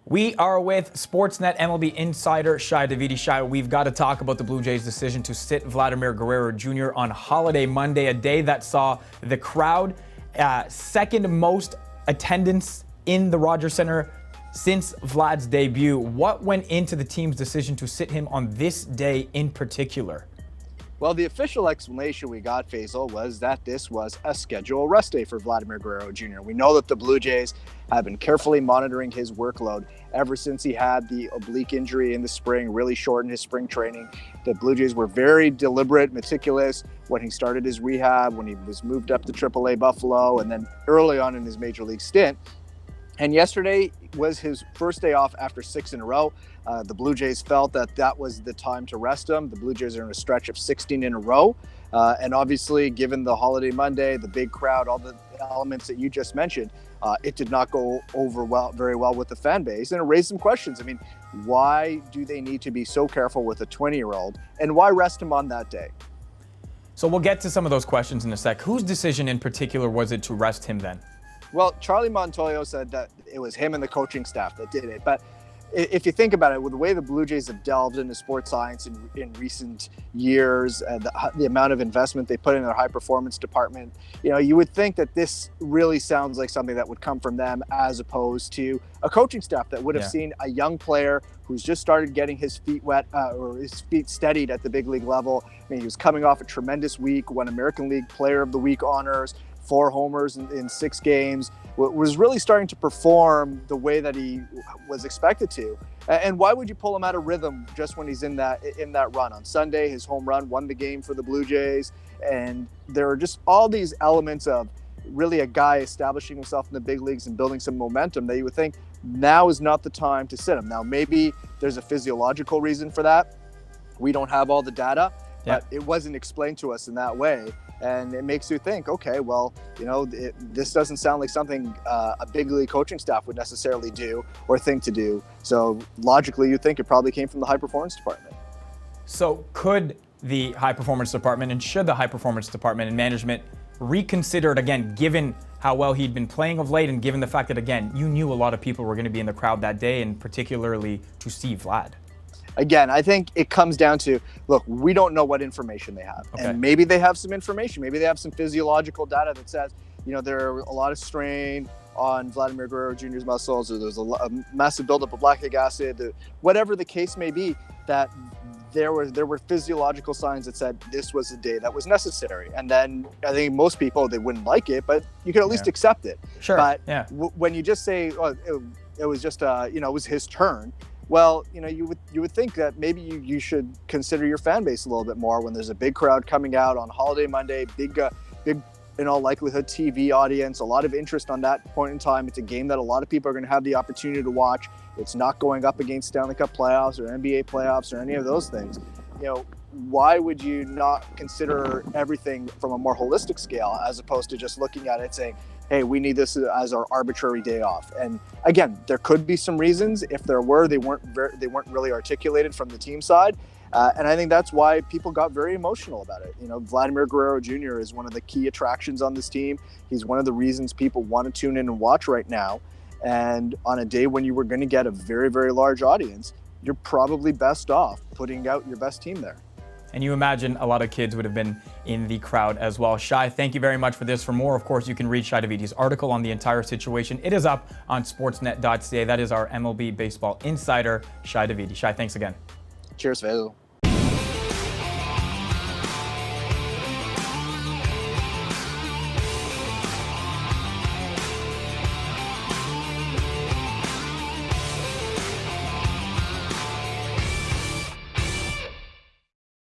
We are with Sportsnet MLB Insider Shi Davidi. Shi, we've got to talk about the Blue Jays' decision to sit Vlad Guerrero Jr. on holiday Monday, a day that saw the crowd second most attendance in the Rogers Center since Vlad's debut. What went into the team's decision to sit him on this day in particular? Well, the official explanation we got, Faizal, was that this was a scheduled rest day for Vlad Guerrero Jr. We know that the Blue Jays have been carefully monitoring his workload ever since he had the oblique injury in the spring, really shortened his spring training. The Blue Jays were very deliberate, meticulous when he started his rehab, when he was moved up to AAA Buffalo, and then early on in his major league stint. And yesterday was his first day off after 6 in a row. The Blue Jays felt that that was the time to rest him. The Blue Jays are in a stretch of 16 in a row. And obviously, given the holiday Monday, the big crowd, all the elements that you just mentioned, it did not go over very well with the fan base. And it raised some questions. I mean, why do they need to be so careful with a 20-year-old? And why rest him on that day? So we'll get to some of those questions in a sec. Whose decision in particular was it to rest him then? Well, Charlie Montoyo said that it was him and the coaching staff that did it. But if you think about it, with the way the Blue Jays have delved into sports science in recent years, and the amount of investment they put in their high performance department, you would think that this really sounds like something that would come from them as opposed to a coaching staff that would have seen a young player who's just started getting his feet wet or his feet steadied at the big league level. I mean, he was coming off a tremendous week, won American League Player of the Week honors, 4 homers in 6 games, was really starting to perform the way that he was expected to. And why would you pull him out of rhythm just when he's in that run? On Sunday, his home run won the game for the Blue Jays. And there are just all these elements of really a guy establishing himself in the big leagues and building some momentum that you would think now is not the time to sit him. Now, maybe there's a physiological reason for that. We don't have all the data, but it wasn't explained to us in that way. And it makes you think, okay, well, this doesn't sound like something a big league coaching staff would necessarily do or think to do. So logically, you think it probably came from the high performance department. So could the high performance department and should the high performance department and management reconsider it again, given how well he'd been playing of late and given the fact that, again, you knew a lot of people were going to be in the crowd that day and particularly to see Vlad? Again, I think it comes down to, look, we don't know what information they have. Okay. And maybe they have some information. Maybe they have some physiological data that says, there are a lot of strain on Vlad Guerrero Jr.'s muscles, or there's a massive buildup of lactic acid, whatever the case may be, that there were physiological signs that said this was a day that was necessary. And then I think most people, they wouldn't like it, but you could at least accept it. Sure. But when you just say, it was just, it was his turn, well, you would think that maybe you should consider your fan base a little bit more when there's a big crowd coming out on holiday Monday, big in all likelihood TV audience, a lot of interest on that point in time. It's a game that a lot of people are going to have the opportunity to watch. It's not going up against Stanley Cup playoffs or NBA playoffs or any of those things. Why would you not consider everything from a more holistic scale as opposed to just looking at it saying, hey, we need this as our arbitrary day off? And again, there could be some reasons. If there were, they weren't really articulated from the team side. And I think that's why people got very emotional about it. Vlad Guerrero Jr. is one of the key attractions on this team. He's one of the reasons people want to tune in and watch right now. And on a day when you were going to get a very, very large audience, you're probably best off putting out your best team there. And you imagine a lot of kids would have been in the crowd as well. Shi, thank you very much for this. For more, of course, you can read Shi Davidi's article on the entire situation. It is up on sportsnet.ca. That is our MLB Baseball Insider, Shi Davidi. Shi, thanks again. Cheers, Faisal.